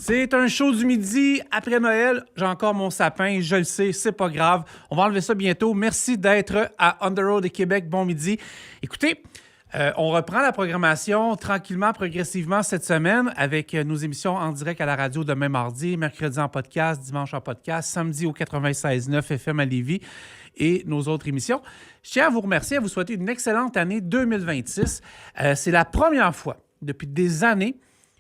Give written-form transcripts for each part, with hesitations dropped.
C'est un show du midi après Noël. J'ai encore mon sapin, je le sais, c'est pas grave. On va enlever ça bientôt. Merci d'être à On the Road de Québec. Bon midi. Écoutez, on reprend la programmation tranquillement, progressivement cette semaine avec nos émissions en direct à la radio demain mardi, mercredi en podcast, dimanche en podcast, samedi au 96.9 FM à Lévis et nos autres émissions. Je tiens à vous remercier, à vous souhaiter une excellente année 2026. C'est la première fois depuis des années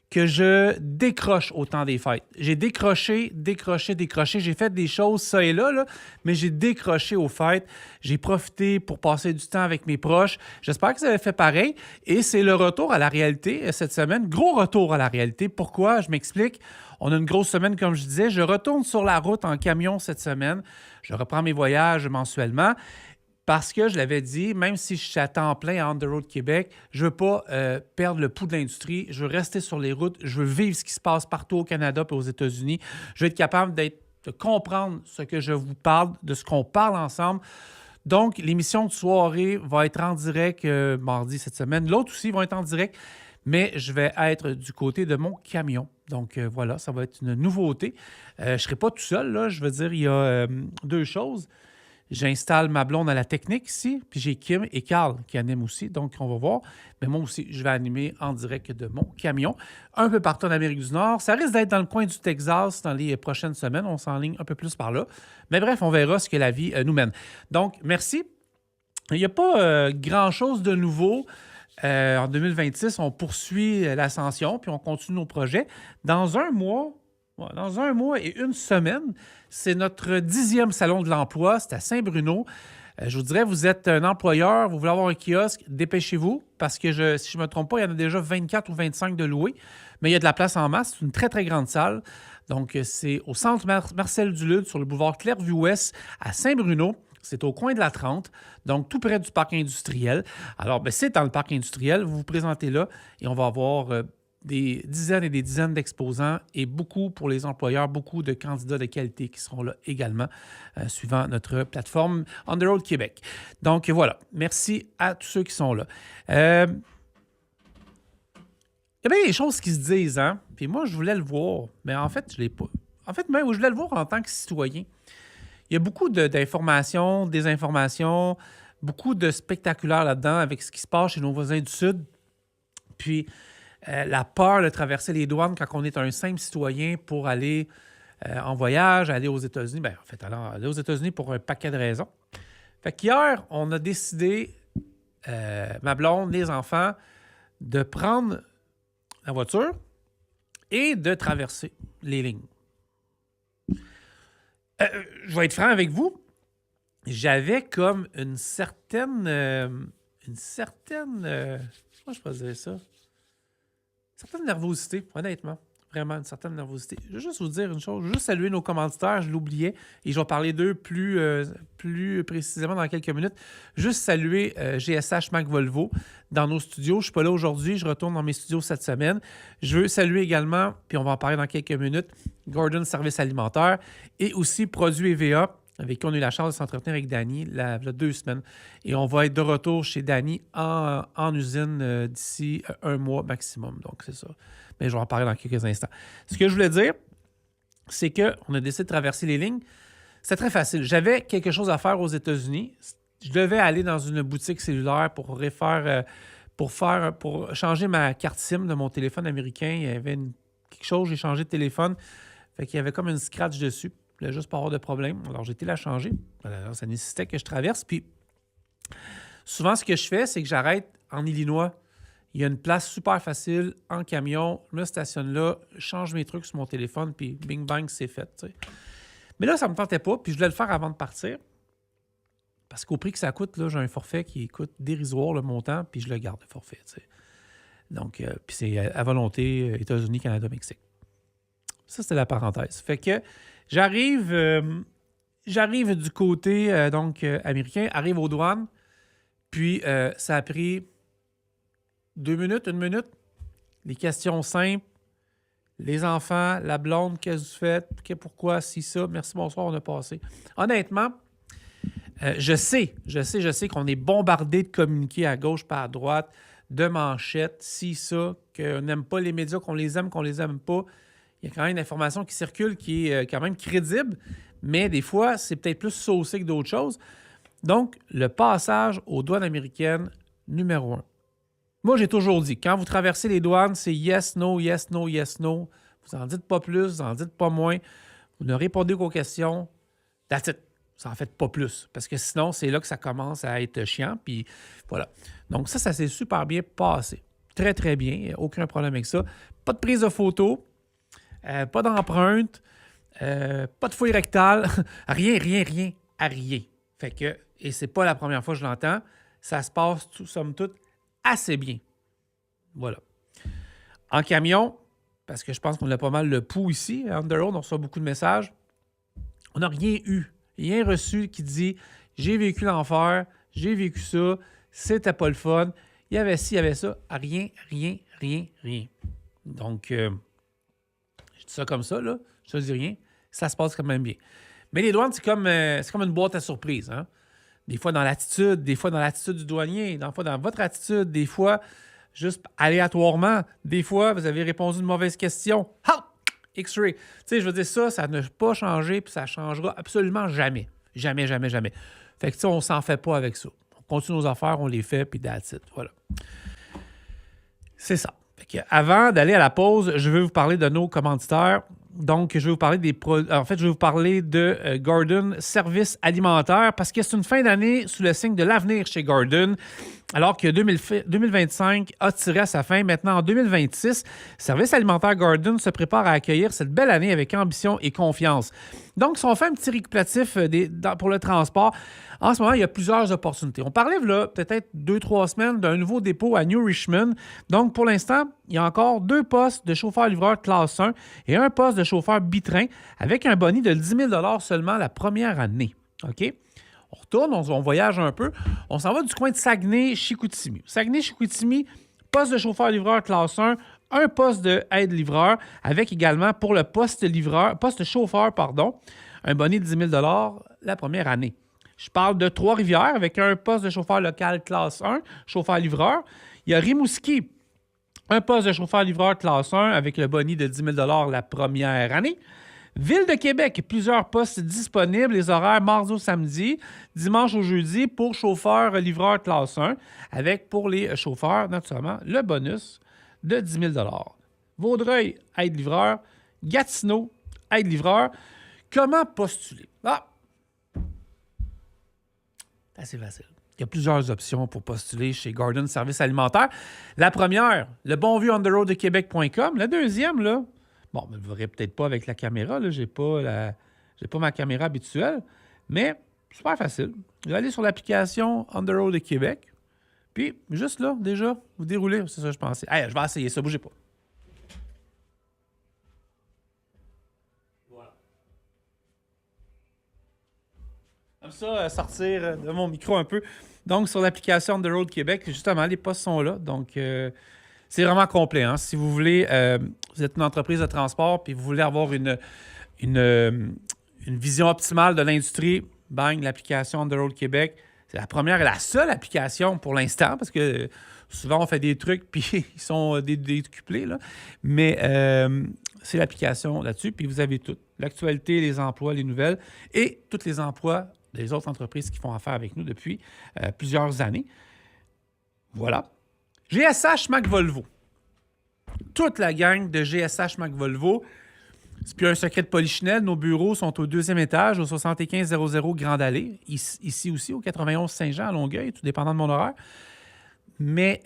que je décroche au temps des fêtes. J'ai décroché. J'ai fait des choses ça et là, mais j'ai décroché aux fêtes. J'ai profité pour passer du temps avec mes proches. J'espère que vous avez fait pareil. Et c'est le retour à la réalité cette semaine. Gros retour à la réalité. Pourquoi? Je m'explique. On a une grosse semaine, comme je disais. Je retourne sur la route en camion cette semaine. Je reprends mes voyages mensuellement. Parce que je l'avais dit, même si je suis à temps plein à On the Road Québec, je ne veux pas perdre le pouls de l'industrie. Je veux rester sur les routes. Je veux vivre ce qui se passe partout au Canada et aux États-Unis. Je veux être capable de comprendre ce que je vous parle, de ce qu'on parle ensemble. Donc, l'émission de soirée va être en direct mardi cette semaine. L'autre aussi va être en direct, mais je vais être du côté de mon camion. Donc, voilà, ça va être une nouveauté. Je ne serai pas tout seul, là. Je veux dire, il y a deux choses. J'installe ma blonde à la technique ici, puis j'ai Kim et Carl qui animent aussi, donc on va voir. Mais moi aussi, je vais animer en direct de mon camion, un peu partout en Amérique du Nord. Ça risque d'être dans le coin du Texas dans les prochaines semaines. On s'enligne un peu plus par là. Mais bref, on verra ce que la vie nous mène. Donc, merci. Il n'y a pas grand-chose de nouveau. En 2026, on poursuit l'ascension, puis on continue nos projets. Dans un mois et une semaine, c'est notre 10e salon de l'emploi. C'est à Saint-Bruno. Je vous dirais, vous êtes un employeur, vous voulez avoir un kiosque, dépêchez-vous parce que, si je ne me trompe pas, il y en a déjà 24 ou 25 de loués. Mais il y a de la place en masse. C'est une très, très grande salle. Donc, c'est au centre Marcel Dulude, sur le boulevard Clairvue-Ouest, à Saint-Bruno. C'est au coin de la 30, donc tout près du parc industriel. Alors, c'est dans le parc industriel. Vous vous présentez là et on va avoir des dizaines et des dizaines d'exposants et beaucoup pour les employeurs, beaucoup de candidats de qualité qui seront là également, suivant notre plateforme On the Road Québec. Donc voilà, merci à tous ceux qui sont là. Il y a bien des choses qui se disent, hein? Puis moi, je voulais le voir, mais en fait, je ne l'ai pas. En fait, même, je voulais le voir en tant que citoyen. Il y a beaucoup d'informations, désinformations, beaucoup de spectaculaire là-dedans avec ce qui se passe chez nos voisins du Sud. Puis, la peur de traverser les douanes quand on est un simple citoyen pour aller en voyage, aller aux États-Unis. Bien, en fait, aller aux États-Unis pour un paquet de raisons. Fait qu'hier, on a décidé, ma blonde, les enfants, de prendre la voiture et de traverser les lignes. Je vais être franc avec vous. J'avais comme une certaine comment je peux dire ça? Une certaine nervosité, honnêtement. Vraiment, une certaine nervosité. Je vais juste vous dire une chose. Je vais juste saluer nos commanditaires. Je l'oubliais. Et je vais parler d'eux plus précisément dans quelques minutes. Juste saluer GSH Mac Volvo dans nos studios. Je ne suis pas là aujourd'hui. Je retourne dans mes studios cette semaine. Je veux saluer également, puis on va en parler dans quelques minutes, Gordon Service Alimentaire et aussi Produits EVA, avec qui on a eu la chance de s'entretenir avec Danny il y a 2 semaines. Et on va être de retour chez Danny en usine d'ici un mois maximum. Donc, c'est ça. Mais je vais en parler dans quelques instants. Ce que je voulais dire, c'est qu'on a décidé de traverser les lignes. C'était très facile. J'avais quelque chose à faire aux États-Unis. Je devais aller dans une boutique cellulaire pour changer ma carte SIM de mon téléphone américain. Il y avait quelque chose, j'ai changé de téléphone. Fait qu'il y avait comme une scratch dessus. Juste pas avoir de problème. Alors, j'ai été la changer. Alors, ça nécessitait que je traverse. Puis, souvent, ce que je fais, c'est que j'arrête en Illinois. Il y a une place super facile en camion. Je me stationne là, je change mes trucs sur mon téléphone, puis bing bang, c'est fait. T'sais. Mais là, ça ne me tentait pas, puis je voulais le faire avant de partir. Parce qu'au prix que ça coûte, là, j'ai un forfait qui coûte dérisoire le montant, puis je le garde, le forfait. T'sais. Donc, puis c'est à volonté États-Unis, Canada, Mexique. Ça, c'était la parenthèse. Fait que j'arrive du côté américain, arrive aux douanes, puis ça a pris 2 minutes, 1 minute. Les questions simples. Les enfants, la blonde, qu'est-ce que vous faites? Pourquoi? Si ça. Merci, bonsoir, on a passé. Honnêtement, je sais qu'on est bombardé de communiqués à gauche pas à droite, de manchettes, si ça, qu'on n'aime pas les médias, qu'on les aime pas. Il y a quand même une information qui circule qui est quand même crédible, mais des fois, c'est peut-être plus saucé que d'autres choses. Donc, le passage aux douanes américaines, numéro 1. Moi, j'ai toujours dit, quand vous traversez les douanes, c'est yes, no, yes, no, yes, no. Vous n'en dites pas plus, vous n'en dites pas moins. Vous ne répondez qu'aux questions. That's it. Vous n'en faites pas plus. Parce que sinon, c'est là que ça commence à être chiant. Puis voilà. Donc ça s'est super bien passé. Très, très bien. Aucun problème avec ça. Pas de prise de photo. Pas d'empreinte. Pas de fouille rectale. Rien. Fait que, et c'est pas la première fois que je l'entends, ça se passe, somme toute, assez bien. Voilà. En camion, parce que je pense qu'on a pas mal le pouls ici, à Underroad, on reçoit beaucoup de messages. On n'a rien eu, rien reçu qui dit « J'ai vécu l'enfer, j'ai vécu ça, c'était pas le fun, il y avait ci, il y avait ça. » Rien. Donc, je dis ça comme ça, là, je ne dis rien, ça se passe quand même bien. Mais les douanes, c'est comme une boîte à surprise. Hein? Des fois dans l'attitude, des fois dans l'attitude du douanier, des fois dans votre attitude, des fois juste aléatoirement. Des fois, vous avez répondu une mauvaise question. Ha! X-ray. Tu sais, je veux dire, ça n'a pas changé, puis ça ne changera absolument jamais. Jamais. Fait que, tu sais, on s'en fait pas avec ça. On continue nos affaires, on les fait, puis that's it. Voilà. C'est ça. Fait que avant d'aller à la pause, je veux vous parler de nos commanditaires. Donc, je vais vous parler je vais vous parler de Gordon Services Alimentaires parce que c'est une fin d'année sous le signe de l'avenir chez Gordon. Alors que 2025 a tiré à sa fin, maintenant en 2026, Service alimentaire Gordon se prépare à accueillir cette belle année avec ambition et confiance. Donc, si on fait un petit récapitulatif pour le transport, en ce moment, il y a plusieurs opportunités. On parlait là, peut-être 2-3 semaines d'un nouveau dépôt à New Richmond. Donc, pour l'instant, il y a encore 2 postes de chauffeur-livreur classe 1 et un poste de chauffeur bitrain avec un boni de 10 000 seulement la première année. OK? On retourne, on voyage un peu. On s'en va du coin de Saguenay-Chicoutimi. Saguenay-Chicoutimi, poste de chauffeur-livreur classe 1, un poste de aide-livreur, avec également pour le poste chauffeur, un boni de 10 000 la première année. Je parle de Trois-Rivières avec un poste de chauffeur local classe 1, chauffeur-livreur. Il y a Rimouski, un poste de chauffeur-livreur classe 1 avec le boni de 10 000 la première année. Ville de Québec, plusieurs postes disponibles, les horaires mardi au samedi, dimanche au jeudi pour chauffeur-livreur classe 1, avec pour les chauffeurs, naturellement, le bonus de 10 000 Vaudreuil, aide-livreur. Gatineau, aide-livreur. Comment postuler? C'est assez facile. Il y a plusieurs options pour postuler chez Gordon Services Alimentaires. La première, le bonview-on-the-road-de-québec.com. La deuxième, là, bon, vous ne le verrez peut-être pas avec la caméra. Je n'ai pas ma caméra habituelle, mais super facile. Vous allez sur l'application On the Road de Québec. Puis, juste là, déjà, vous déroulez. C'est ça que je pensais. Hey, je vais essayer ça, bougez pas. Voilà. J'aime ça, sortir de mon micro un peu. Donc, sur l'application On the Road Québec, justement, les postes sont là. Donc, c'est vraiment complet. Hein? Si vous voulez, vous êtes une entreprise de transport puis vous voulez avoir une vision optimale de l'industrie, bang, l'application On the Road Québec. C'est la première et la seule application pour l'instant parce que souvent, on fait des trucs puis ils sont décuplés. Là. Mais c'est l'application là-dessus. Puis vous avez tout. L'actualité, les emplois, les nouvelles et tous les emplois des autres entreprises qui font affaire avec nous depuis plusieurs années. Voilà. GSH Mac Volvo. Toute la gang de GSH Mac Volvo. C'est plus un secret de polichinelle. Nos bureaux sont au 2e étage, au 7500 Grande Allée. Ici aussi, au 91 Saint-Jean, à Longueuil, tout dépendant de mon horaire. Mais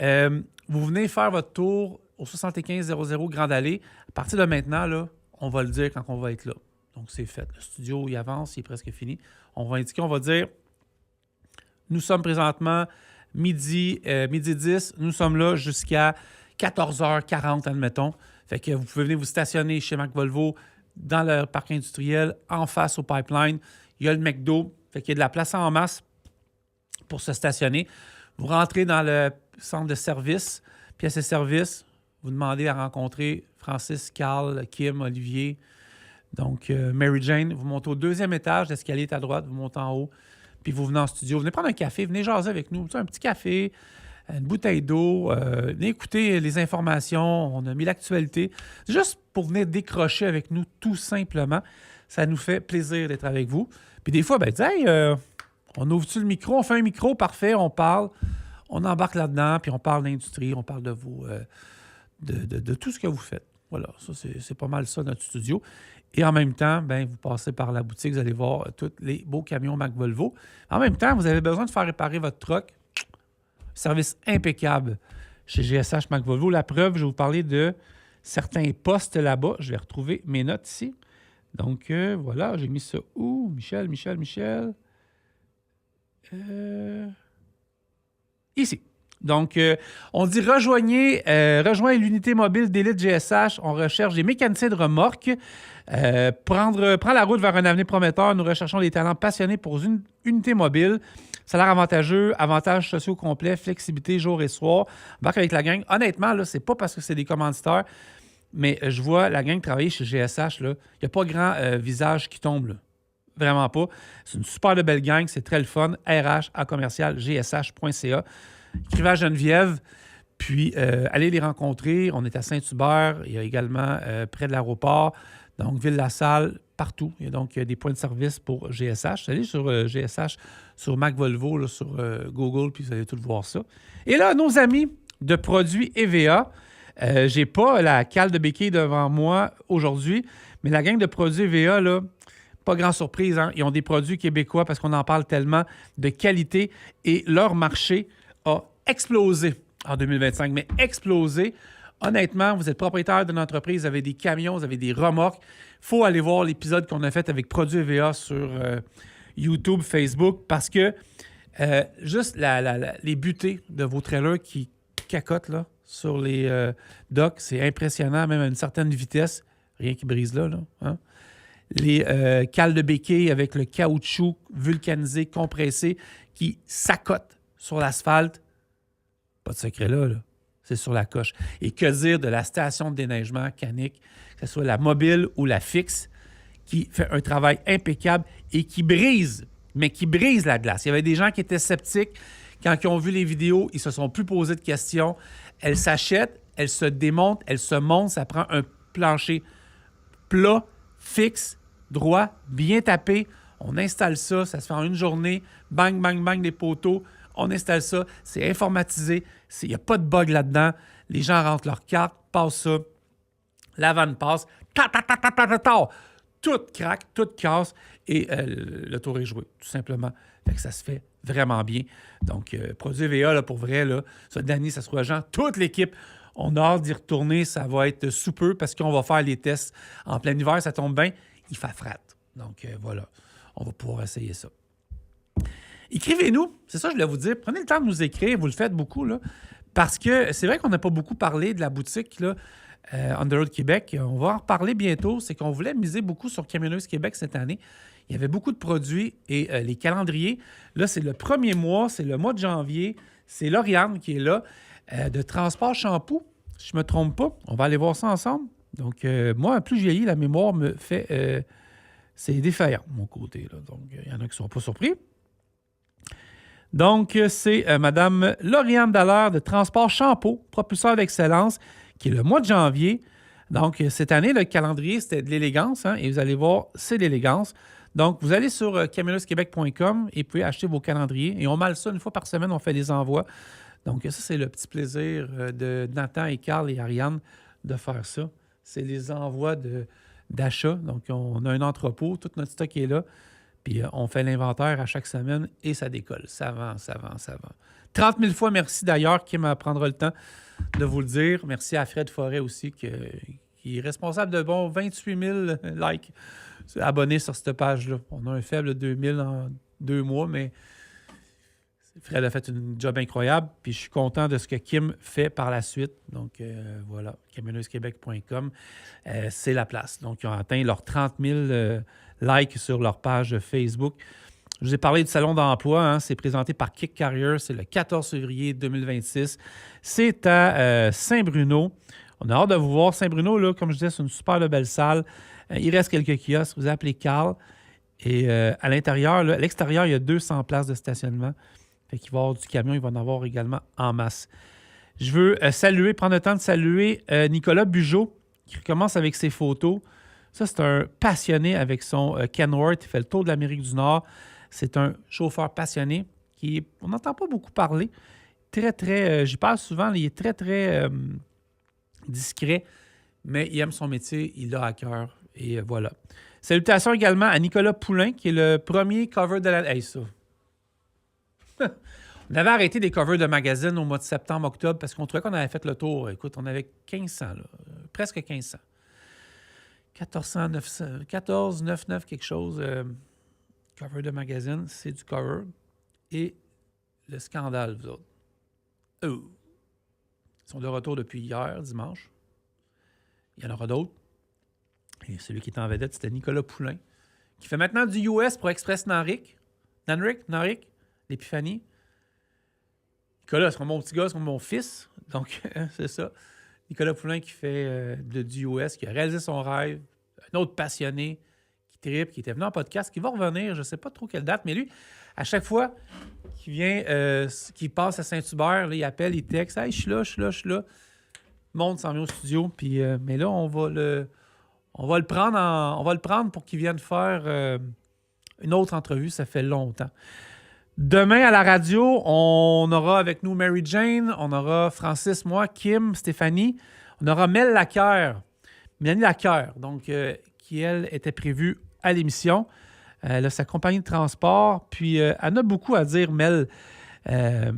vous venez faire votre tour au 7500 Grande Allée. À partir de maintenant, là, on va le dire quand on va être là. Donc, c'est fait. Le studio, il avance, il est presque fini. On va indiquer, on va dire, nous sommes présentement midi 10. Nous sommes là jusqu'à 14h40, admettons. Fait que vous pouvez venir vous stationner chez Mac Volvo dans le parc industriel, en face au pipeline. Il y a le McDo. Fait qu'il y a de la place en masse pour se stationner. Vous rentrez dans le centre de service. Puis à ce service, vous demandez à rencontrer Francis, Carl, Kim, Olivier. Donc, Mary Jane, vous montez au 2e étage, l'escalier est à droite, vous montez en haut, puis vous venez en studio. Venez prendre un café, venez jaser avec nous. Un petit café, une bouteille d'eau, venez écouter les informations, on a mis l'actualité, juste pour venir décrocher avec nous tout simplement. Ça nous fait plaisir d'être avec vous. Puis des fois, hey, on ouvre-tu le micro, on fait un micro, parfait, on parle, on embarque là-dedans, puis on parle d'industrie, on parle de vous, de tout ce que vous faites. Voilà, ça c'est pas mal ça, notre studio. Et en même temps, vous passez par la boutique, vous allez voir tous les beaux camions Mac Volvo. En même temps, vous avez besoin de faire réparer votre truck. Service impeccable chez GSH Mac Volvo. La preuve, je vais vous parler de certains postes là-bas. Je vais retrouver mes notes ici. Donc, voilà, j'ai mis ça où? Michel. Ici. Donc, on dit rejoignez l'unité mobile d'élite GSH. On recherche des mécaniciens de remorque. Prends la route vers un avenir prometteur. Nous recherchons des talents passionnés pour une unité mobile. Salaire avantageux, avantages sociaux complets, flexibilité jour et soir. Embarque avec la gang. Honnêtement, là, c'est pas parce que c'est des commanditaires, mais je vois la gang travailler chez GSH. Il n'y a pas grand visage qui tombe. Là. Vraiment pas. C'est une super belle gang. C'est très le fun. RH@gsh.ca. Écrivez à Geneviève, puis allez les rencontrer. On est à Saint-Hubert. Il y a également près de l'aéroport. Donc, Ville-la-Salle, partout. Il y a donc des points de service pour GSH. Allez sur GSH, sur Mac Volvo, là, sur Google, puis vous allez tout voir ça. Et là, nos amis de produits EVA. Je n'ai pas la cale de béquille devant moi aujourd'hui, mais la gang de produits EVA, là, pas grande surprise, hein? Ils ont des produits québécois parce qu'on en parle tellement de qualité et leur marché a explosé en 2025, mais explosé. Honnêtement, vous êtes propriétaire d'une entreprise, vous avez des camions, vous avez des remorques. Il faut aller voir l'épisode qu'on a fait avec Produits EVA sur YouTube, Facebook, parce que juste les butées de vos trailers qui cacotent là, sur les docks, c'est impressionnant, même à une certaine vitesse. Rien qui brise là. Hein? Les cales de béquille avec le caoutchouc vulcanisé, compressé, qui s'accotent sur l'asphalte. Pas de secret là. C'est sur la coche. Et que dire de la station de déneigement Canic, que ce soit la mobile ou la fixe, qui fait un travail impeccable et qui brise, mais qui brise la glace. Il y avait des gens qui étaient sceptiques. Quand ils ont vu les vidéos, ils ne se sont plus posés de questions. Elle s'achète, elle se démonte, elle se monte. Ça prend un plancher plat, fixe, droit, bien tapé. On installe ça, ça se fait en une journée. Bang, bang, bang, des poteaux. On installe ça, c'est informatisé, il n'y a pas de bug là-dedans. Les gens rentrent leur carte, passent ça, la vanne passe, tout craque, tout casse et le tour est joué, tout simplement. Fait que ça se fait vraiment bien. Donc, produit VA, là, pour vrai, là, ça, Danny, ça se trouve à Jean, toute l'équipe, on a hâte d'y retourner, ça va être sous peu parce qu'on va faire les tests en plein hiver, ça tombe bien, il fait frat. Donc, voilà, on va pouvoir essayer ça. Écrivez-nous, c'est ça que je voulais vous dire. Prenez le temps de nous écrire, vous le faites beaucoup, là, parce que c'est vrai qu'on n'a pas beaucoup parlé de la boutique là, On the Road Québec. On va en reparler bientôt. C'est qu'on voulait miser beaucoup sur Camionneuse Québec cette année. Il y avait beaucoup de produits et les calendriers. Là, c'est le premier mois, c'est le mois de janvier. C'est Lauriane qui est là, de Transport Shampoo, si je ne me trompe pas. On va aller voir ça ensemble. Donc, moi, plus je vieillis, la mémoire me fait... c'est défaillant, de mon côté. Là. Donc, il y en a qui ne sont pas surpris. Donc, c'est Mme Lauriane Dallaire de Transport Shampoo, propulseur d'excellence, qui est le mois de janvier. Donc, cette année, le calendrier, c'était de l'élégance, hein, et vous allez voir, c'est de l'élégance. Donc, vous allez sur camionneusquebec.com et vous pouvez acheter vos calendriers. Et on malle ça une fois par semaine, on fait des envois. Donc, ça, c'est le petit plaisir de Nathan et Carl et Ariane de faire ça. C'est les envois d'achat. Donc, on a un entrepôt, tout notre stock est là. Puis on fait l'inventaire à chaque semaine et ça décolle. Ça vend. 30 000 fois merci d'ailleurs, Kim prendra le temps de vous le dire. Merci à Fred Forêt aussi, qui est responsable de 28 000 likes abonnés sur cette page-là. On a un faible 2 000 en 2 mois, mais Fred a fait une job incroyable. Puis je suis content de ce que Kim fait par la suite. Donc voilà, camionneusquebec.com, c'est la place. Donc ils ont atteint leurs 30 000 likes sur leur page Facebook. Je vous ai parlé du salon d'emploi. Hein, c'est présenté par Kick Carrier. C'est le 14 février 2026. C'est à Saint-Bruno. On a hâte de vous voir. Saint-Bruno, là, comme je disais, c'est une super belle salle. Il reste quelques kiosques. Vous appelez Carl. Et à l'intérieur, là, à l'extérieur, il y a 200 places de stationnement. Fait qu'il va y avoir du camion, il va en avoir également en masse. Je veux prendre le temps de saluer Nicolas Bugeaud, qui recommence avec ses photos. Ça, c'est un passionné avec son Kenworth. Il fait le tour de l'Amérique du Nord. C'est un chauffeur passionné on n'entend pas beaucoup parler. Très, très... j'y parle souvent. Il est très, très discret, mais il aime son métier. Il l'a à cœur. Et voilà. Salutations également à Nicolas Poulain, qui est le premier cover de la... Hey, ça! On avait arrêté des covers de magazines au mois de septembre-octobre parce qu'on trouvait qu'on avait fait le tour. Écoute, on avait 1500, là, presque 1500. 1400, 900, 14, 9, 9, quelque chose. Cover de magazine, c'est du cover. Et le scandale, vous autres. Ils sont de retour depuis hier, dimanche. Il y en aura d'autres. Et celui qui était en vedette, c'était Nicolas Poulain, qui fait maintenant du US pour Express Nanric, l'Épiphanie. Nicolas, c'est comme mon petit gars, c'est comme mon fils. Donc, c'est ça. Nicolas Poulain qui fait du US, qui a réalisé son rêve. Un autre passionné qui tripe, qui était venu en podcast, qui va revenir, je ne sais pas trop quelle date, mais lui, à chaque fois qu'il vient, qu'il passe à Saint-Hubert, là, il appelle, il texte « Hey, je suis là. » Le monde s'en vient au studio. Puis, mais là, on va le prendre pour qu'il vienne faire une autre entrevue. Ça fait longtemps. Demain, à la radio, on aura avec nous Mary Jane, on aura Francis, moi, Kim, Stéphanie. On aura Mélanie Lacoeur, donc, qui, elle, était prévue à l'émission. Elle a sa compagnie de transport. Puis, elle a beaucoup à dire, Mel. Elle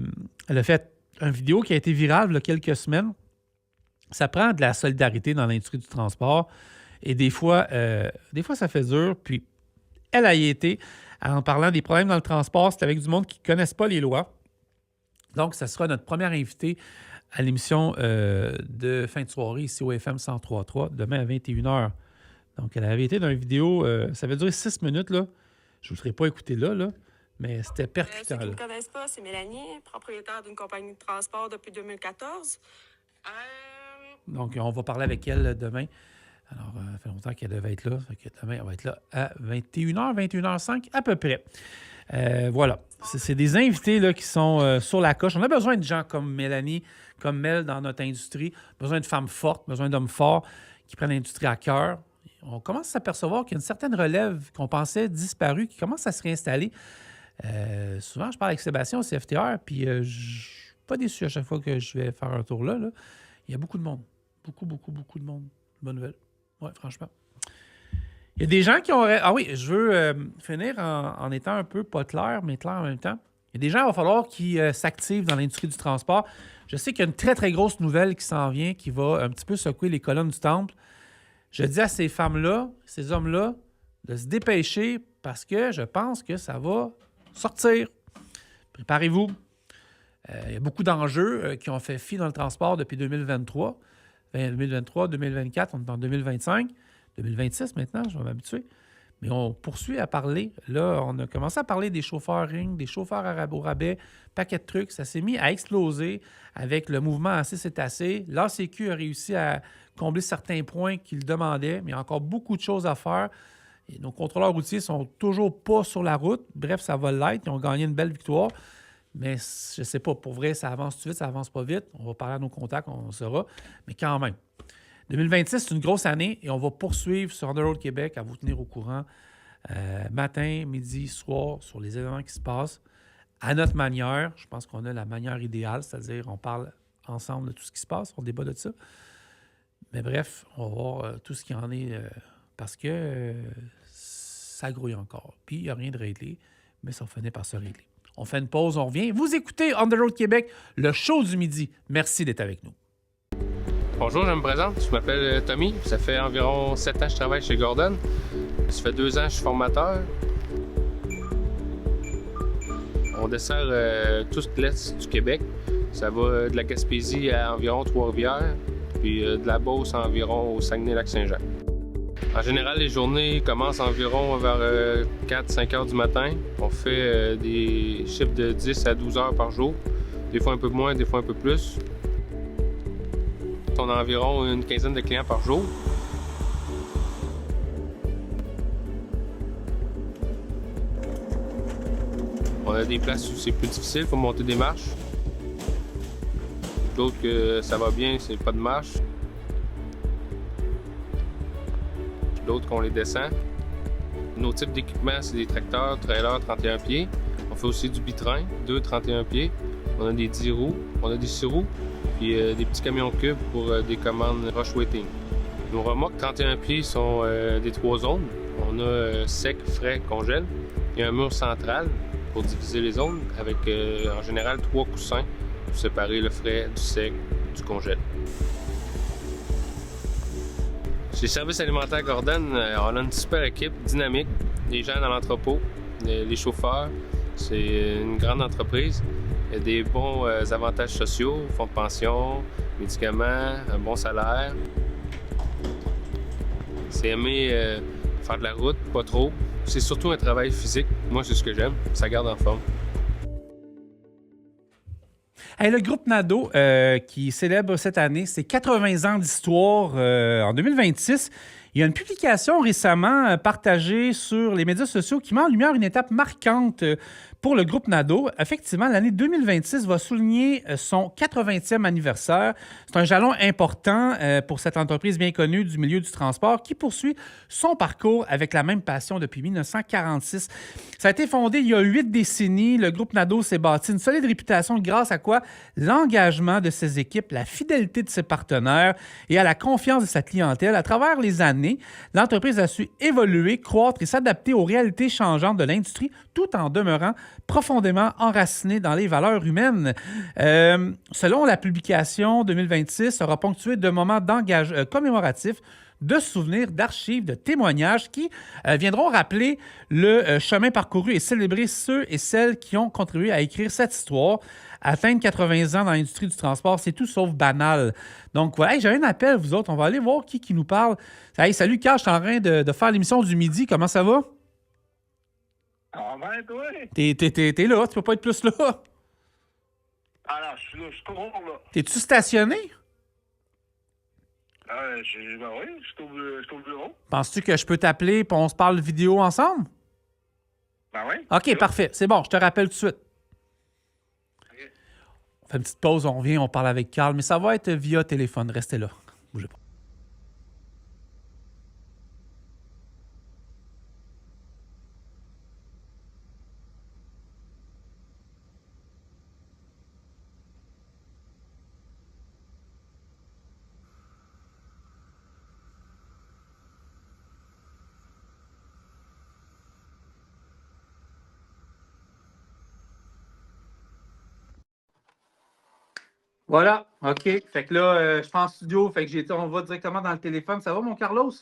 a fait une vidéo qui a été virale il y a quelques semaines. Ça prend de la solidarité dans l'industrie du transport. Et des fois, ça fait dur. Puis, elle a y été. En parlant des problèmes dans le transport, c'est avec du monde qui ne connaissent pas les lois. Donc, ça sera notre première invitée à l'émission de fin de soirée ici au FM 103.3, demain à 21h. Donc, elle avait été dans une vidéo, ça va durer 6 minutes, là. Je ne vous ferai pas écouter là, mais c'était percutant. Ceux qui ne me connaissent pas, c'est Mélanie, propriétaire d'une compagnie de transport depuis 2014. Donc, on va parler avec elle demain. Alors, ça fait longtemps qu'elle devait être là. Demain, elle va être là à 21h, 21h05 à peu près. Voilà. C'est des invités là, qui sont sur la coche. On a besoin de gens comme Mélanie, comme Mel dans notre industrie. Besoin de femmes fortes, besoin d'hommes forts qui prennent l'industrie à cœur. On commence à s'apercevoir qu'il y a une certaine relève qu'on pensait disparue qui commence à se réinstaller. Souvent, je parle avec Sébastien au CFTR, puis je ne suis pas déçu à chaque fois que je vais faire un tour là. Il y a beaucoup de monde. Beaucoup de monde. Bonne nouvelle. Oui, franchement. Il y a des gens qui ont... Ah oui, je veux finir en étant un peu pas clair, mais clair en même temps. Il y a des gens, il va falloir qui s'activent dans l'industrie du transport. Je sais qu'il y a une très, très grosse nouvelle qui s'en vient, qui va un petit peu secouer les colonnes du temple. Je dis à ces femmes-là, ces hommes-là, de se dépêcher parce que je pense que ça va sortir. Préparez-vous. Il y a beaucoup d'enjeux qui ont fait fi dans le transport depuis 2023. 2023, 2024, on est en 2025, 2026 maintenant, je vais m'habituer. Mais on poursuit à parler. Là, on a commencé à parler des chauffeurs ring, des chauffeurs au rabais, paquet de trucs. Ça s'est mis à exploser avec le mouvement assez c'est assez. L'ACQ a réussi à combler certains points qu'il demandait, mais il y a encore beaucoup de choses à faire. Et nos contrôleurs routiers sont toujours pas sur la route. Bref, ça va l'être. Ils ont gagné une belle victoire. Mais je ne sais pas, pour vrai, ça avance-tu vite, ça avance pas vite. On va parler à nos contacts, on saura. Mais quand même, 2026, c'est une grosse année et on va poursuivre sur Underroad Québec à vous tenir au courant matin, midi, soir, sur les événements qui se passent à notre manière. Je pense qu'on a la manière idéale, c'est-à-dire on parle ensemble de tout ce qui se passe, on débat de ça. Mais bref, on va voir tout ce qu'il y en est parce que ça grouille encore. Puis, il n'y a rien de réglé, mais ça finit par se régler. On fait une pause, on revient. Vous écoutez On the Road Québec, le show du midi. Merci d'être avec nous. Bonjour, je me présente. Je m'appelle Tommy. Ça fait environ 7 ans que je travaille chez Gordon. Ça fait 2 ans que je suis formateur. On dessert tout l'est du Québec. Ça va de la Gaspésie à environ Trois-Rivières, puis de la Beauce à environ au Saguenay-Lac-Saint-Jean. En général, les journées commencent environ vers 4-5 heures du matin. On fait des chiffres de 10 à 12 heures par jour. Des fois un peu moins, des fois un peu plus. On a environ une quinzaine de clients par jour. On a des places où c'est plus difficile, il faut monter des marches. D'autres que ça va bien, c'est pas de marche. D'autres qu'on les descend. Nos types d'équipements, c'est des tracteurs, trailers 31 pieds. On fait aussi du bitrain, 2 31 pieds. On a des 10 roues, on a des 6 roues, puis des petits camions cubes pour des commandes rush waiting. Nos remorques 31 pieds sont des 3 zones. On a sec, frais, congèle. Il y a un mur central pour diviser les zones avec en général 3 coussins pour séparer le frais du sec du congèle. Chez Services alimentaires Gordon, on a une super équipe dynamique. Les gens dans l'entrepôt, les chauffeurs, c'est une grande entreprise. Il y a des bons avantages sociaux, fonds de pension, médicaments, un bon salaire. C'est aimer faire de la route, pas trop. C'est surtout un travail physique. Moi, c'est ce que j'aime. Ça garde en forme. Hey, le groupe Nadeau, qui célèbre cette année ses 80 ans d'histoire en 2026, il y a une publication récemment partagée sur les médias sociaux qui met en lumière une étape marquante pour le groupe Nadeau. Effectivement, l'année 2026 va souligner son 80e anniversaire. C'est un jalon important pour cette entreprise bien connue du milieu du transport qui poursuit son parcours avec la même passion depuis 1946. Ça a été fondé il y a 8 décennies. Le groupe Nadeau s'est bâti une solide réputation grâce à quoi? L'engagement de ses équipes, la fidélité de ses partenaires et à la confiance de sa clientèle. À travers les années, l'entreprise a su évoluer, croître et s'adapter aux réalités changeantes de l'industrie tout en demeurant profondément enracinée dans les valeurs humaines. Selon la publication 2026, sera ponctuée de moments commémoratifs, de souvenirs, d'archives, de témoignages qui viendront rappeler le chemin parcouru et célébrer ceux et celles qui ont contribué à écrire cette histoire. Atteindre 80 ans dans l'industrie du transport, c'est tout sauf banal. Donc voilà, hey, j'ai un appel, vous autres. On va aller voir qui nous parle. Hey, salut Carl, je suis en train de faire l'émission du midi. Comment ça va? Ah ben, toi? T'es là, tu peux pas être plus là. Alors, je suis là, je cours, là. T'es-tu stationné? Ben oui, je suis au bureau. Penses-tu que je peux t'appeler et on se parle vidéo ensemble? Ben oui. OK, parfait. C'est bon, je te rappelle tout de suite. OK. On fait une petite pause, on revient, on parle avec Carl, mais ça va être via téléphone. Restez là. Bougez pas. Voilà, OK. Fait que là, je suis en studio, fait que on va directement dans le téléphone. Ça va, mon Carlos?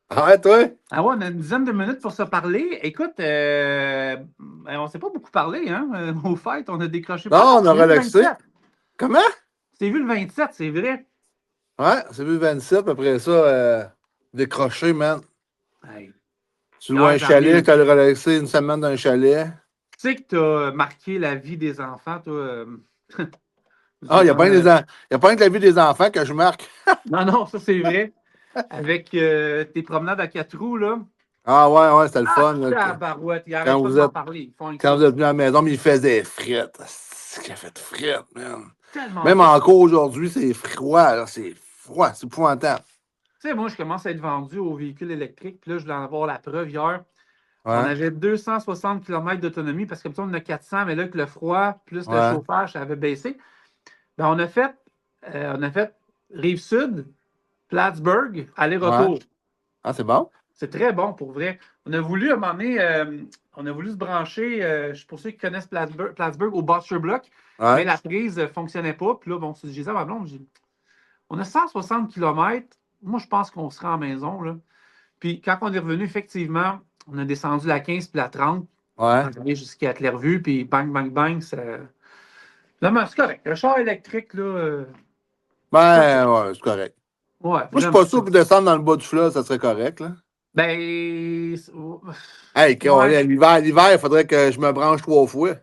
Ah, toi? Ah ouais, on a une dizaine de minutes pour se parler. Écoute, on ne s'est pas beaucoup parlé, hein? Au fait, on a décroché. Non, on a relaxé. Comment? C'est vu le 27, c'est vrai. Ouais, c'est vu le 27, après ça, décroché, man. Hey. Tu loues un chalet, tu as relaxé une semaine dans un chalet. Tu sais que tu as marqué la vie des enfants, toi. Ah, il n'y a pas que la vie des enfants que je marque. Non, ça c'est vrai. Avec tes promenades à 4 roues, là. Ah ouais, c'était le fun. Barouette, il quand vous êtes venu à la maison, mais il faisait frites. C'est qu'il a fait frites, man. Tellement même encore aujourd'hui, c'est froid, là. C'est froid, c'est épouvantable. Tu sais, moi, je commence à être vendu aux véhicules électriques, puis là, je voulais en avoir la preuve hier. Ouais. On avait 260 km d'autonomie, parce que comme ça, on en a 400, mais là, que le froid plus le chauffage, ça avait baissé. Ben, on a fait Rive-Sud, Plattsburgh, aller-retour. Ouais. Ah, c'est bon? C'est très bon, pour vrai. On a voulu, à un moment donné, on a voulu se brancher, pour ceux qui connaissent Plattsburgh, au Butcher Block, mais la prise ne fonctionnait pas. Puis là, bon, j'ai dit à ma blonde, on a 160 km. Moi, je pense qu'on sera en maison, là. Puis quand on est revenu, effectivement, on a descendu la 15 puis la 30. On est allé jusqu'à Clairvue, puis bang, bang, bang, ça... Non, mais c'est correct. Le char électrique, là... ouais, c'est correct. Ouais, moi, je suis pas sûr pour descendre dans le bas du fleuve, ça serait correct, là. Ben... Hey, l'hiver, il faudrait que je me branche 3 fois.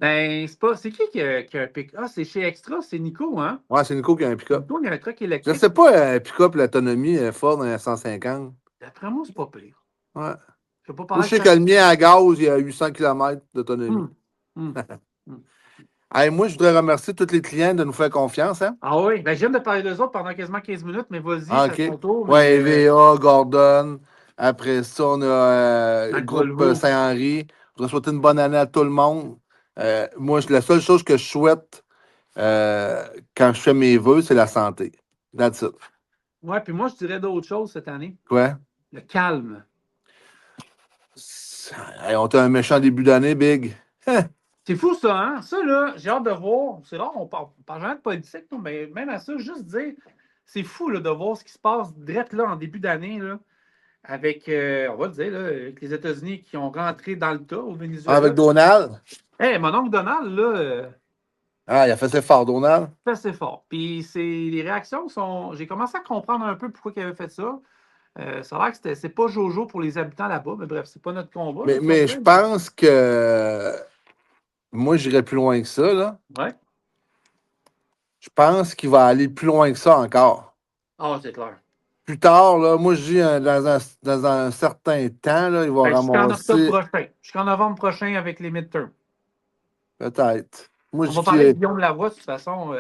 Ben, c'est pas... C'est qui a un pick-up? Ah, c'est chez Extra, c'est Nico, hein? Ouais, c'est Nico qui a un pick-up. Nico, il y a un truck électrique. Je sais pas, un pick-up, l'autonomie, Ford dans 150. D'après moi, c'est pas pire. Ouais. Je sais pas parler. Je sais que le mien à gaz, il y a 800 km d'autonomie. Hum. Hey, moi, je voudrais remercier tous les clients de nous faire confiance. Hein? Ah oui, ben, je viens de parler d'eux autres pendant quasiment 15 minutes, mais vas-y, Ah, c'est OK. ton tour. Ouais, Mais, EVA, Gordon. Après ça, on a Marc groupe Volvo. Saint-Henri. Je voudrais souhaiter une bonne année à tout le monde. Moi, la seule chose que je souhaite quand je fais mes vœux, c'est la santé. That's it. Ouais, puis moi, je dirais d'autres choses cette année. Quoi? Le calme. Hey, on t'a un méchant début d'année, Big. C'est fou, ça, hein? Ça, là, j'ai hâte de voir. C'est rare, on parle jamais de politique, non, mais même à ça, juste dire, c'est fou, là, de voir ce qui se passe direct là, en début d'année, là, avec, on va le dire, là, avec les États-Unis qui ont rentré dans le tas au Ah, avec Venezuela. Donald? Hey, mon oncle Donald, là, Ah, il a fait ses fort, Donald. fait assez fort. Puis les réactions sont. J'ai commencé à comprendre un peu pourquoi il avait fait ça. Ça a l'air que c'est pas Jojo pour les habitants là-bas, mais bref, c'est pas notre combat. Là, si on Mais je veut. pense que moi, j'irais plus loin que ça, là. Ouais. Je pense qu'il va aller plus loin que ça encore. Ah, c'est clair. Plus tard, là, moi, je dis dans un certain temps, là, il va Ben, jusqu'en octobre ramasser. prochain. Jusqu'en novembre prochain avec les midterms. Peut-être. Moi, On je va dis parler de que. Guillaume Lavoie, de toute façon.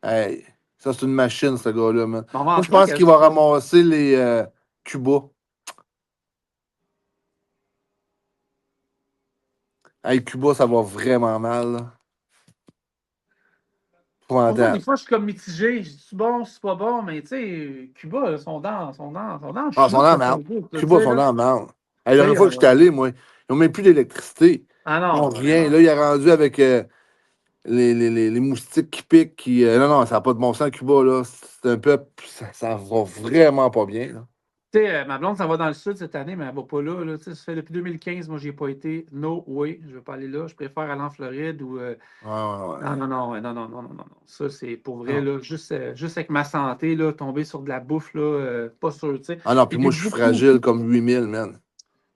Hey, ça, c'est une machine, ce gars-là, man. On va Moi, en je faire pense qu'il va ramasser les Cuba. Hey, Cuba, ça va vraiment mal, là. Pour ça, Épouvantable. des fois, je suis comme mitigé. Je dis, c'est bon, c'est pas bon, mais tu sais, Cuba, là, sont dans le Ah, ils sont chenoute, dans la là, merde. tu sais, Cuba, ils sont là. dans la merde. Hey, la Tu sais, dernière fois que j'étais allé, moi, ils n'ont même plus d'électricité. ah Ils n'ont non, rien. non. Là, il est rendu avec les moustiques qui piquent. Non, non, ça n'a pas de bon sens, Cuba, là. C'est un peuple, ça va vraiment pas bien, là. Tu sais, ma blonde, ça va dans le sud cette année, mais elle va pas là. Tu sais, ça fait depuis 2015, moi, j'y ai pas été. No way, je veux pas aller là. Je préfère aller en Floride ou. Ouais, ouais, ouais. Non. Ça, c'est pour vrai, Non. là, juste avec ma santé, là, tomber sur de la bouffe, là, pas sûr, tu sais. Ah non, puis Puis moi, je suis fragile comme 8000, man.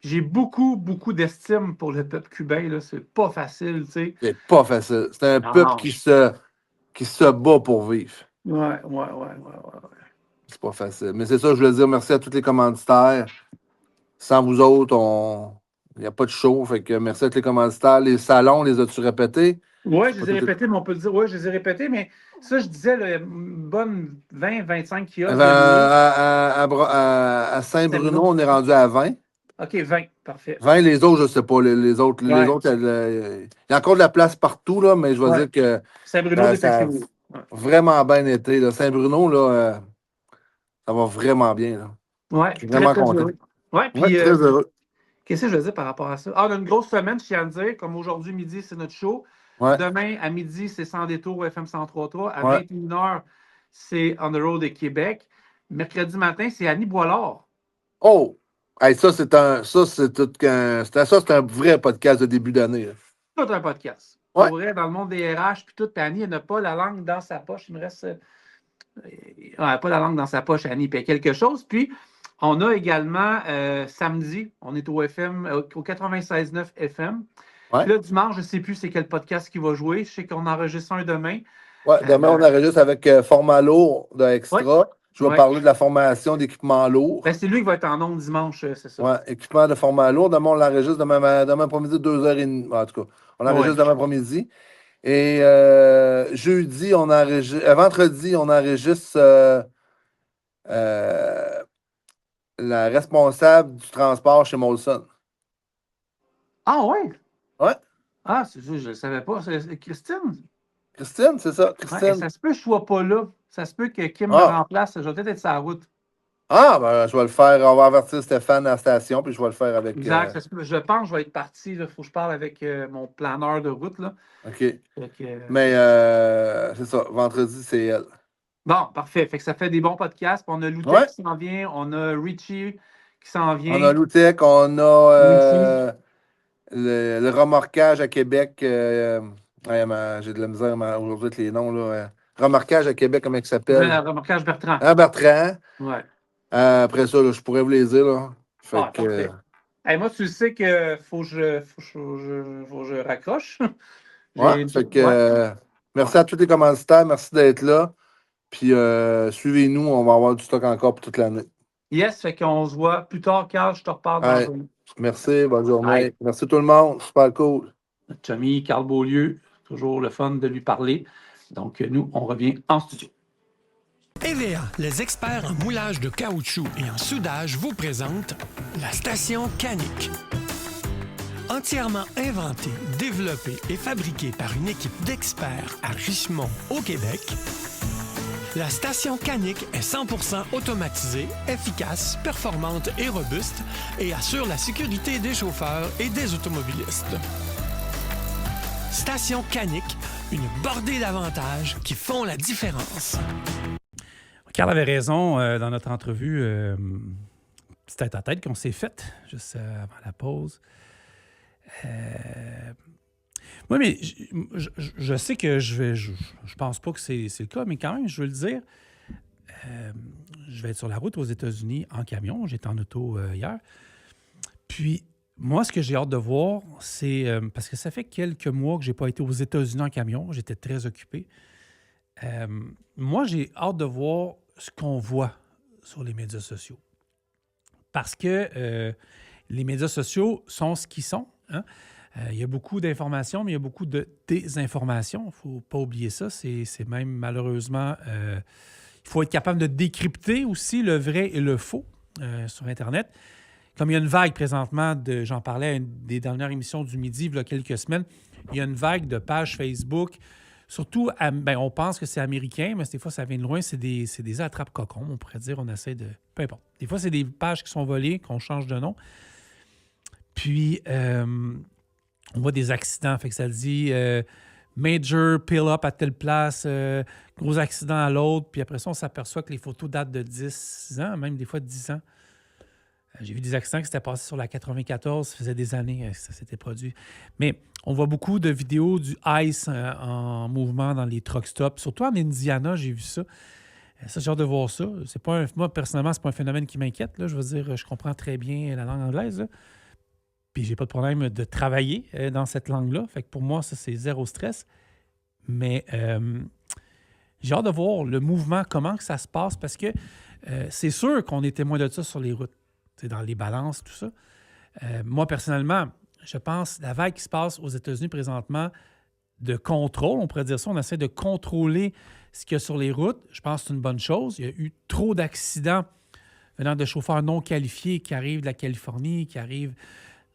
j'ai beaucoup d'estime pour le peuple cubain, là. C'est pas facile, tu sais. C'est pas facile. C'est un peuple Non. qui se bat pour vivre. Ouais. C'est pas facile. Mais c'est ça, je voulais dire merci à tous les commanditaires. Sans vous autres, il n'y a pas de show. Fait que merci à tous les commanditaires. Les salons, les as-tu répétés? Ouais, je Pas les ai tout- répétés, mais on peut le dire, ouais, je les ai répétés, mais ça, je disais, là, une bonne 20-25 kiosques de louer. À Saint-Bruno, on est rendu à 20. OK, 20, parfait. 20, les autres, je ne sais pas. Les autres, Ouais. il y a encore de la place partout, là, mais je vais Ouais. dire que Saint-Bruno, ça a dépêchez-vous. Ouais. vraiment bien été, là. Saint-Bruno, là, ça va vraiment bien, là. Ouais, Je suis très, vraiment très content. heureux. Ouais, Ouais, puis très heureux. qu'est-ce que je veux dire par rapport à ça? Ah, on a une grosse semaine, je tiens à le dire. Comme aujourd'hui, midi, c'est notre show. Ouais, Demain, à midi, c'est Sans détour FM 103.3. À ouais. 21h, c'est On the Road de Québec. Mercredi matin, c'est Annie Boilard. Oh! Hey, ça, c'est un vrai podcast de début d'année, là. Tout un podcast. Ouais. Pour vrai, dans le monde des RH, puis tout, Annie, elle n'a pas la langue dans sa poche. Il me reste. Elle n'a pas la langue dans sa poche, Annie, puis il y a quelque chose. Puis, on a également samedi, on est au FM, au 96.9 FM. Ouais. Puis là, dimanche, je ne sais plus c'est quel podcast qui va jouer. Je sais qu'on enregistre un demain. Ouais, demain, on enregistre avec format lourd de Extra. Ouais. Je vais Ouais. parler de la formation d'équipement lourd. Ben, c'est lui qui va être en ondes dimanche, c'est ça. Ouais, équipement de format lourd. Demain, on l'enregistre demain après-midi, 2h30. En tout cas, on enregistre demain après-midi. Et jeudi, on enregistre. Vendredi, on enregistre la responsable du transport chez Molson. Ah ouais? Ouais. Ah, c'est ça, je ne le savais pas. C'est Christine? Christine, c'est ça, Ouais, Christine. ça se peut que je ne sois pas là. Ça se peut que Kim me Ah. remplace. Je vais peut-être être sur la route. Ah, ben, je vais le faire. On va avertir Stéphane à la station, puis je vais le faire avec. Exact. Ça se peut. Je pense que je vais être parti. Il faut que je parle avec mon planeur de route. Là. OK. Fait que, Mais c'est ça. Vendredi, c'est elle. bon, parfait. Fait que ça fait des bons podcasts. Puis on a Loutec Ouais. qui s'en vient. On a Richie qui s'en vient. On a Loutec, on a le remorquage à Québec. Ouais, j'ai de la misère aujourd'hui avec les noms. Là. Remorquage à Québec, comment il s'appelle? Remorquage Bertrand. Bertrand. Ouais. Après ça, là, je pourrais vous les dire. Là. Fait Ah, que, parfait. Hey, moi, tu sais que faut que je raccroche. ouais, fait que, Ouais. merci à tous les commanditaires. Merci d'être là. Puis suivez-nous. On va avoir du stock encore pour toute l'année. Yes, fait qu'on se voit plus tard, Carl. Je te reparle dans Ouais. la journée. Merci. Bonne journée. Bye. Merci tout le monde. Super cool. notre chummy Carl Beaulieu. Toujours le fun de lui parler. Donc, nous, on revient en studio. EVA, les experts en moulage de caoutchouc et en soudage, vous présentent la station Canic. Entièrement inventée, développée et fabriquée par une équipe d'experts à Richmond, au Québec, la station Canic est 100% automatisée, efficace, performante et robuste et assure la sécurité des chauffeurs et des automobilistes. Station Canic, une bordée d'avantages qui font la différence. Carl avait raison dans notre entrevue, petite tête à tête qu'on s'est faite juste avant la pause. Oui, mais je sais que je pense pas que c'est le cas, mais quand même, je veux le dire. Je vais être sur la route aux États-Unis en camion. J'étais en auto hier. Puis, moi, ce que j'ai hâte de voir, c'est... parce que ça fait quelques mois que je n'ai pas été aux États-Unis en camion. J'étais très occupé. Moi, j'ai hâte de voir ce qu'on voit sur les médias sociaux. Parce que les médias sociaux sont ce qu'ils sont. Hein? Il y a beaucoup d'informations, mais il y a beaucoup de désinformations. Il ne faut pas oublier ça. C'est même malheureusement... il faut être capable de décrypter aussi le vrai et le faux sur Internet. Comme il y a une vague présentement, j'en parlais à une des dernières émissions du Midi, il y a quelques semaines, il y a une vague de pages Facebook. Surtout, on pense que c'est américain, mais des fois, ça vient de loin. C'est des attrape-cocombes, on pourrait dire. On essaie de... Peu importe. Des fois, c'est des pages qui sont volées, qu'on change de nom. Puis, on voit des accidents. Fait que ça dit major peel-up à telle place, gros accident à l'autre. Puis après ça, on s'aperçoit que les photos datent de 10 ans, même des fois 10 ans. J'ai vu des accidents qui s'étaient passés sur la 94, ça faisait des années que ça s'était produit. Mais on voit beaucoup de vidéos du ICE en mouvement dans les truck stops. Surtout en Indiana, j'ai vu ça. Ça, j'ai hâte de voir ça. Moi, personnellement, c'est pas un phénomène qui m'inquiète. Là. Je veux dire, je comprends très bien la langue anglaise. Là. Puis j'ai pas de problème de travailler dans cette langue-là. Fait que pour moi, ça, c'est zéro stress. Mais j'ai hâte de voir le mouvement, comment que ça se passe, parce que c'est sûr qu'on est témoin de ça sur les routes. Dans les balances, tout ça. Moi, personnellement, je pense la vague qui se passe aux États-Unis présentement de contrôle, on pourrait dire ça, on essaie de contrôler ce qu'il y a sur les routes. Je pense que c'est une bonne chose. Il y a eu trop d'accidents venant de chauffeurs non qualifiés qui arrivent de la Californie, qui arrivent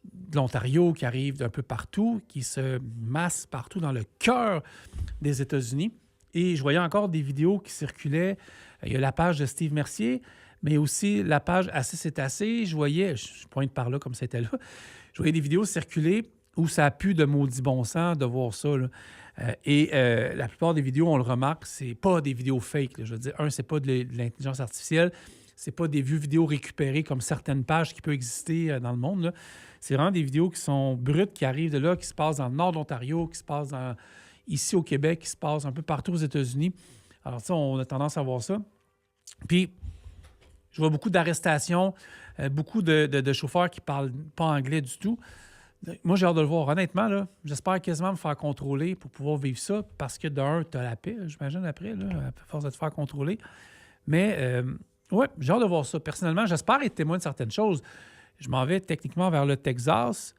de l'Ontario, qui arrivent d'un peu partout, qui se massent partout dans le cœur des États-Unis. Et je voyais encore des vidéos qui circulaient. Il y a la page de Steve Mercier, mais aussi la page Assez c'est assez. Je pointe par là comme c'était là, je voyais des vidéos circuler où ça a pu de maudit bon sens de voir ça. Là. La plupart des vidéos, on le remarque, c'est pas des vidéos fake. Là. Je veux dire, c'est pas de l'intelligence artificielle, c'est pas des vieux vidéos récupérées comme certaines pages qui peuvent exister dans le monde. Là. C'est vraiment des vidéos qui sont brutes, qui arrivent de là, qui se passent dans le nord de l'Ontario, qui se passent ici au Québec, qui se passent un peu partout aux États-Unis. Alors ça, on a tendance à voir ça. Puis, je vois beaucoup d'arrestations, beaucoup de chauffeurs qui ne parlent pas anglais du tout. Moi, j'ai hâte de le voir. Honnêtement, là, j'espère quasiment me faire contrôler pour pouvoir vivre ça parce que d'un, tu as la paix, j'imagine, après, là, à force de te faire contrôler. Mais, ouais, j'ai hâte de voir ça. Personnellement, j'espère être témoin de certaines choses. Je m'en vais techniquement vers le Texas.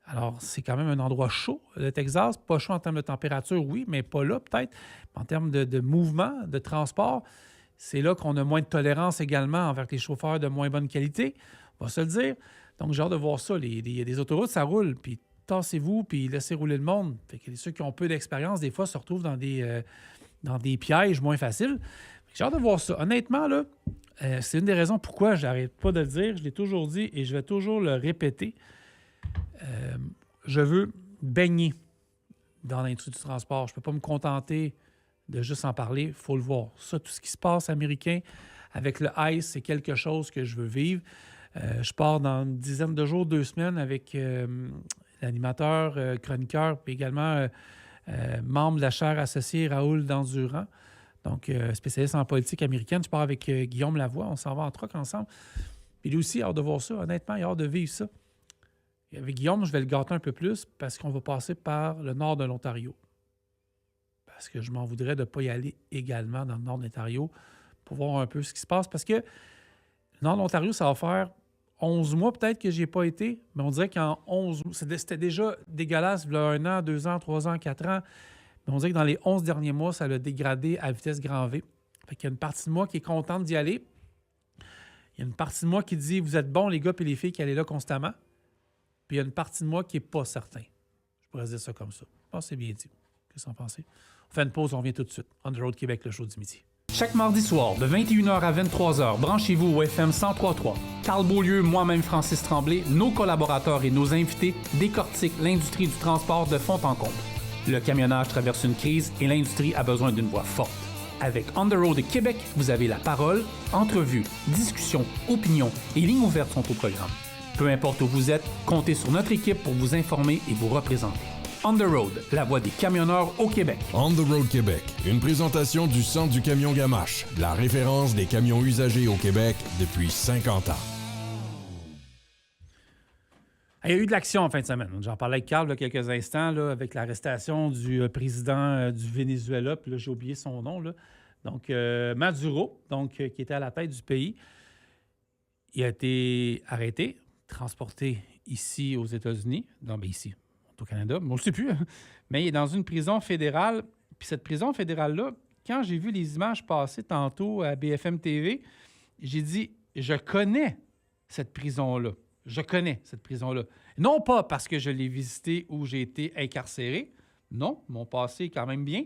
Alors, c'est quand même un endroit chaud, le Texas. Pas chaud en termes de température, oui, mais pas là, peut-être. En termes de mouvement, de transport, c'est là qu'on a moins de tolérance également envers les chauffeurs de moins bonne qualité. On va se le dire. Donc, j'ai hâte de voir ça. Il y a des autoroutes, ça roule. Puis, tassez-vous, puis laissez rouler le monde. Fait que ceux qui ont peu d'expérience, des fois, se retrouvent dans des pièges moins faciles. J'ai hâte de voir ça. Honnêtement, là, c'est une des raisons pourquoi je n'arrête pas de le dire. Je l'ai toujours dit et je vais toujours le répéter. Je veux baigner dans l'industrie du transport. Je ne peux pas me contenter de juste en parler. Il faut le voir. Ça, tout ce qui se passe américain avec le ICE, c'est quelque chose que je veux vivre. Je pars dans une dizaine de jours, 2 semaines avec l'animateur, chroniqueur, puis également membre de la chaire associée Raoul Dandurand, donc spécialiste en politique américaine. Je pars avec Guillaume Lavoie. On s'en va en truck ensemble. Puis lui aussi, il a hâte de voir ça. Honnêtement, il a hâte de vivre ça. Et avec Guillaume, je vais le gâter un peu plus parce qu'on va passer par le nord de l'Ontario. Parce que je m'en voudrais de ne pas y aller également dans le nord de l'Ontario pour voir un peu ce qui se passe. Parce que le nord de l'Ontario, ça va faire 11 mois peut-être que j'ai pas été, mais on dirait qu'en 11 mois, c'était déjà dégueulasse, il y a 1 an, 2 ans, 3 ans, 4 ans. Mais on dirait que dans les 11 derniers mois, ça l'a dégradé à vitesse grand V. Fait qu'il y a une partie de moi qui est contente d'y aller. Il y a une partie de moi qui dit « Vous êtes bons, les gars et les filles, qui allez là constamment. » Puis il y a une partie de moi qui n'est pas certain. Je pourrais dire ça comme ça. Je pense que c'est bien dit. Qu'est-ce que vous en pensez? On fait une pause, on revient tout de suite. On the Road Québec, le show du midi. Chaque mardi soir, de 21h à 23h, branchez-vous au FM 103.3. Carl Beaulieu, moi-même Francis Tremblay, nos collaborateurs et nos invités décortiquent l'industrie du transport de fond en comble. Le camionnage traverse une crise et l'industrie a besoin d'une voix forte. Avec On the Road Québec, vous avez la parole, entrevues, discussions, opinions et lignes ouvertes sont au programme. Peu importe où vous êtes, comptez sur notre équipe pour vous informer et vous représenter. On the Road, la voix des camionneurs au Québec. On the Road Québec, une présentation du Centre du camion Gamache, la référence des camions usagés au Québec depuis 50 ans. Il y a eu de l'action en fin de semaine. J'en parlais avec Carl il y a quelques instants là, avec l'arrestation du président du Venezuela, puis là, j'ai oublié son nom. Là. Donc, Maduro, qui était à la tête du pays, il a été arrêté, transporté ici aux États-Unis. Non, bien ici, au Canada, mais on ne le sait plus. Mais il est dans une prison fédérale. Puis cette prison fédérale-là, quand j'ai vu les images passer tantôt à BFM TV, j'ai dit, je connais cette prison-là. Je connais cette prison-là. Non pas parce que je l'ai visitée ou j'ai été incarcéré. Non, mon passé est quand même bien.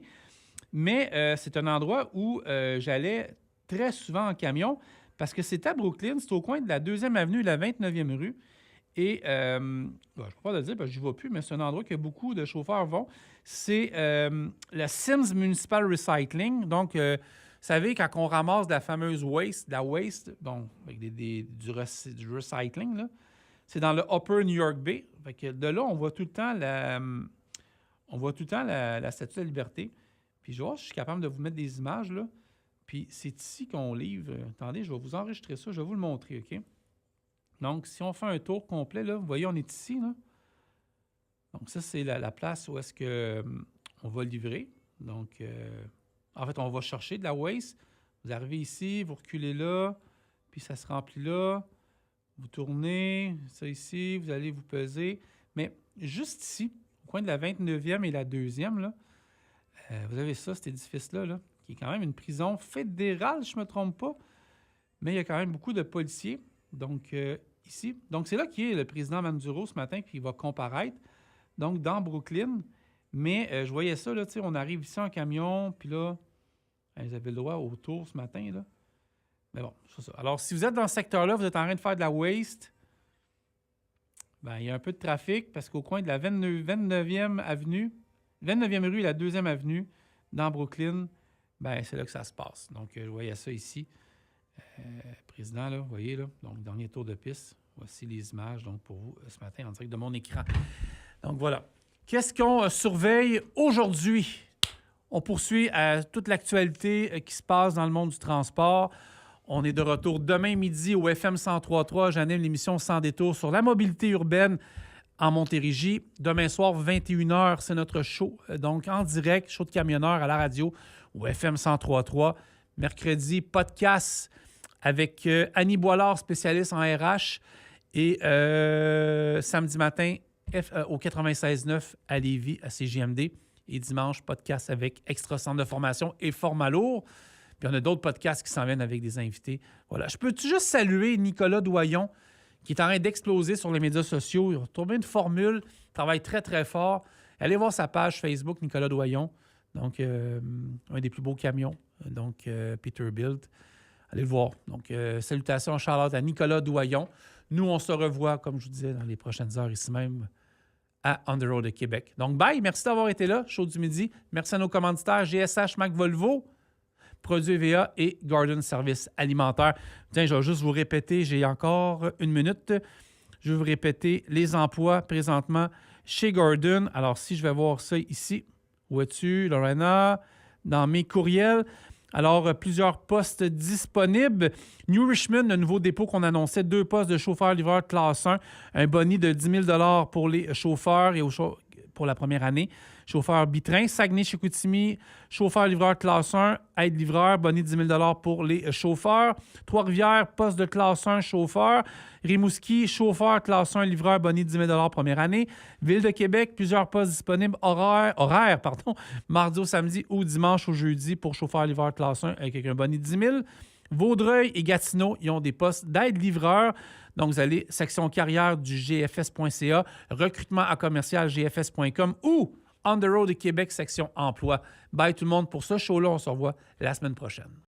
Mais c'est un endroit où j'allais très souvent en camion parce que c'est à Brooklyn, c'est au coin de la 2e avenue et la 29e rue. Et je ne peux pas le dire parce que je n'y vais plus, mais c'est un endroit que beaucoup de chauffeurs vont. C'est le Sims Municipal Recycling. Donc, vous savez, quand on ramasse de la fameuse waste, bon, avec du recycling, là, c'est dans le Upper New York Bay. Fait que de là, on voit tout le temps la Statue de la Liberté. Puis je vois, je suis capable de vous mettre des images, là. Puis c'est ici qu'on livre. Attendez, je vais vous enregistrer ça, je vais vous le montrer, OK? Donc, si on fait un tour complet, là, vous voyez, on est ici, là. Donc, ça, c'est la place où est-ce qu'on va livrer. Donc, en fait, on va chercher de la waste. Vous arrivez ici, vous reculez là, puis ça se remplit là. Vous tournez, ça ici, vous allez vous peser. Mais juste ici, au coin de la 29e et la 2e, là, vous avez ça, cet édifice-là, là, qui est quand même une prison fédérale, je ne me trompe pas. Mais il y a quand même beaucoup de policiers. Donc, ici. Donc, c'est là qu'il est le président Maduro ce matin, puis il va comparaître. Donc, dans Brooklyn. Mais je voyais ça, là, tu sais, on arrive ici en camion, puis là, ils avaient le droit au tour ce matin, là. Mais bon, c'est ça. Alors, si vous êtes dans ce secteur-là, vous êtes en train de faire de la waste, bien, il y a un peu de trafic parce qu'au coin de la 29e avenue, 29e rue et la 2e avenue, dans Brooklyn, bien, c'est là que ça se passe. Donc, je voyais ça ici. Président, là, vous voyez, là, donc, dernier tour de piste. Voici les images, donc, pour vous, ce matin, en direct de mon écran. Donc, voilà. Qu'est-ce qu'on surveille aujourd'hui? On poursuit toute l'actualité qui se passe dans le monde du transport. On est de retour demain midi au FM 103.3. J'anime l'émission Sans détour sur la mobilité urbaine en Montérégie. Demain soir, 21h, c'est notre show. Donc, en direct, show de camionneur à la radio au FM 103.3. Mercredi, podcast avec Annie Boilard, spécialiste en RH. Et samedi matin, au 96.9 à Lévis, à CJMD. Et dimanche, podcast avec Extra Centre de formation et format lourd. Puis on a d'autres podcasts qui s'en viennent avec des invités. Voilà. Je peux-tu juste saluer Nicolas Doyon, qui est en train d'exploser sur les médias sociaux. Il a trouvé une formule, il travaille très, très fort. Allez voir sa page Facebook, Nicolas Doyon. Donc, un des plus beaux camions. Donc, Peterbilt. Allez le voir. Donc, salutations, shout-out à Nicolas Doyon. Nous, on se revoit, comme je vous disais, dans les prochaines heures ici même à On the Road de Québec. Donc, bye. Merci d'avoir été là. Show du midi. Merci à nos commanditaires GSH, Mac Volvo, Produits EVA et Garden Service Alimentaire. Tiens, je vais juste vous répéter, j'ai encore 1 minute. Je vais vous répéter les emplois présentement chez Garden. Alors, si je vais voir ça ici, où es-tu, Lorena, dans mes courriels. Alors, plusieurs postes disponibles. New Richmond, le nouveau dépôt qu'on annonçait, 2 postes de chauffeur-livreur classe 1, un boni de 10 000 $ pour les chauffeurs et pour la première année. chauffeur bitrain. Saguenay-Chicoutimi, chauffeur-livreur classe 1, aide-livreur, bonus de 10 000 pour les chauffeurs. Trois-Rivières, poste de classe 1, chauffeur. Rimouski, chauffeur, classe 1, livreur, bonus de 10 000 première année. Ville de Québec, plusieurs postes disponibles, horaires, mardi au samedi ou dimanche au jeudi pour chauffeur-livreur classe 1 avec un bonus de 10 000. Vaudreuil et Gatineau, ils ont des postes d'aide-livreur. Donc, vous allez section carrière du gfs.ca, recrutement à commercial gfs.com ou On the Road de Québec, section emploi. Bye tout le monde pour ce show-là. On se revoit la semaine prochaine.